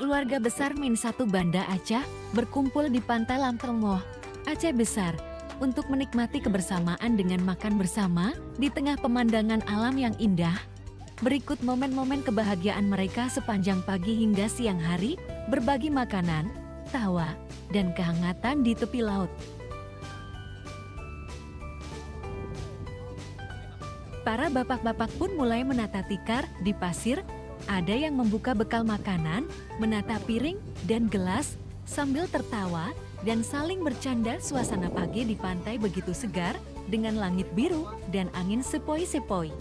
Keluarga besar Min 1 Banda Aceh berkumpul di Pantai Lamtengmoh, Aceh Besar, untuk menikmati kebersamaan dengan makan bersama di tengah pemandangan alam yang indah. Berikut momen-momen kebahagiaan mereka sepanjang pagi hingga siang hari, berbagi makanan, tawa, dan kehangatan di tepi laut. Para bapak-bapak pun mulai menata tikar di pasir. Ada yang membuka bekal makanan, menata piring dan gelas, sambil tertawa dan saling bercanda. Suasana pagi di pantai begitu segar, dengan langit biru dan angin sepoi-sepoi.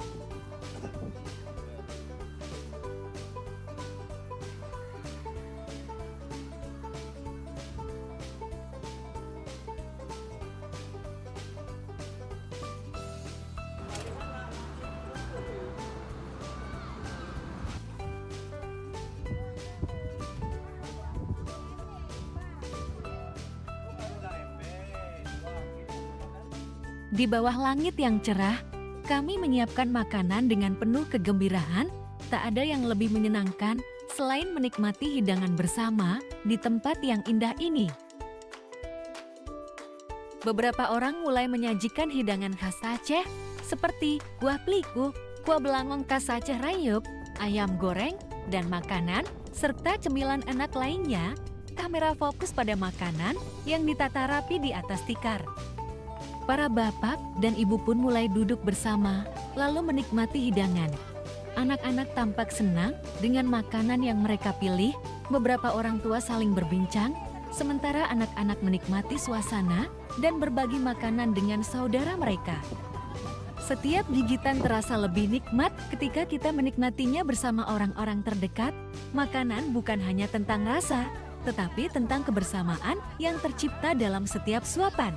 Di bawah langit yang cerah, kami menyiapkan makanan dengan penuh kegembiraan. Tak ada yang lebih menyenangkan selain menikmati hidangan bersama di tempat yang indah ini. Beberapa orang mulai menyajikan hidangan khas Aceh seperti kuah peliku, kuah belangong khas Aceh Rayuk, ayam goreng, dan makanan, serta cemilan enak lainnya. Kamera fokus pada makanan yang ditata rapi di atas tikar. Para bapak dan ibu pun mulai duduk bersama, lalu menikmati hidangan. Anak-anak tampak senang dengan makanan yang mereka pilih. Beberapa orang tua saling berbincang, sementara anak-anak menikmati suasana dan berbagi makanan dengan saudara mereka. Setiap gigitan terasa lebih nikmat ketika kita menikmatinya bersama orang-orang terdekat. Makanan bukan hanya tentang rasa, tetapi tentang kebersamaan yang tercipta dalam setiap suapan.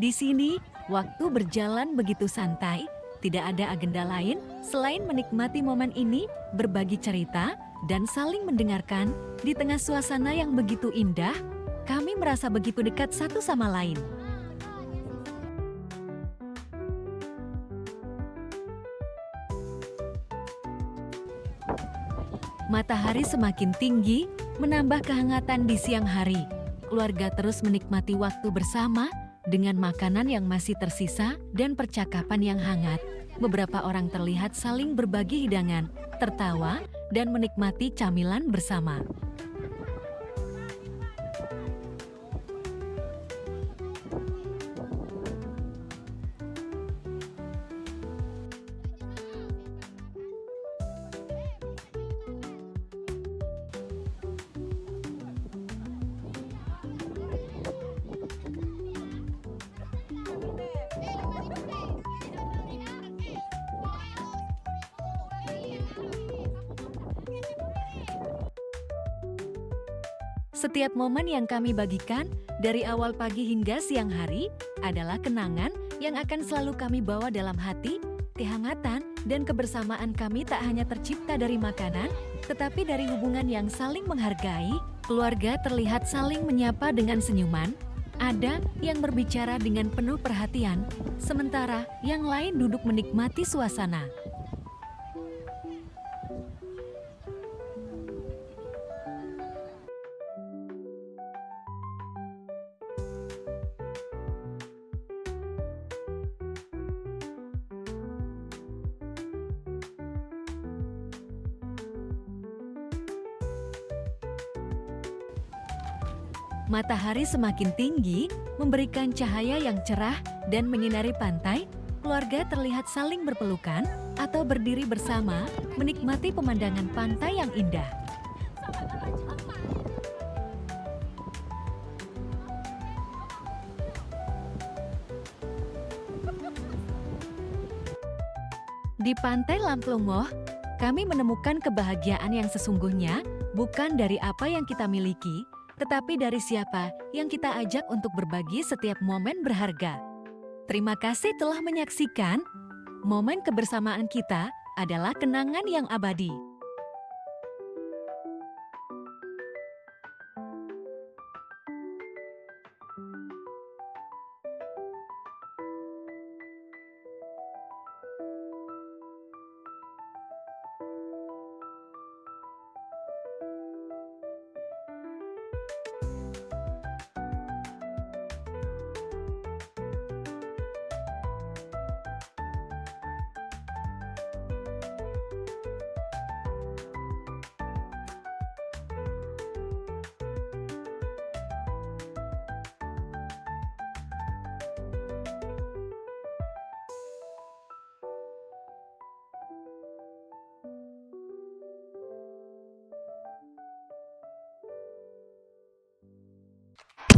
Di sini, waktu berjalan begitu santai, tidak ada agenda lain selain menikmati momen ini, berbagi cerita, dan saling mendengarkan. Di tengah suasana yang begitu indah, kami merasa begitu dekat satu sama lain. Matahari semakin tinggi, menambah kehangatan di siang hari. Keluarga terus menikmati waktu bersama, dengan makanan yang masih tersisa dan percakapan yang hangat. Beberapa orang terlihat saling berbagi hidangan, tertawa, dan menikmati camilan bersama. Setiap momen yang kami bagikan, dari awal pagi hingga siang hari, adalah kenangan yang akan selalu kami bawa dalam hati. Kehangatan dan kebersamaan kami tak hanya tercipta dari makanan, tetapi dari hubungan yang saling menghargai. Keluarga terlihat saling menyapa dengan senyuman. Ada yang berbicara dengan penuh perhatian, sementara yang lain duduk menikmati suasana. Matahari semakin tinggi, memberikan cahaya yang cerah dan menyinari pantai. Keluarga terlihat saling berpelukan atau berdiri bersama, menikmati pemandangan pantai yang indah. Di Pantai Lamplungoh, kami menemukan kebahagiaan yang sesungguhnya bukan dari apa yang kita miliki, tetapi dari siapa yang kita ajak untuk berbagi setiap momen berharga. Terima kasih telah menyaksikan. Momen kebersamaan kita adalah kenangan yang abadi.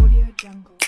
Audio Jungle.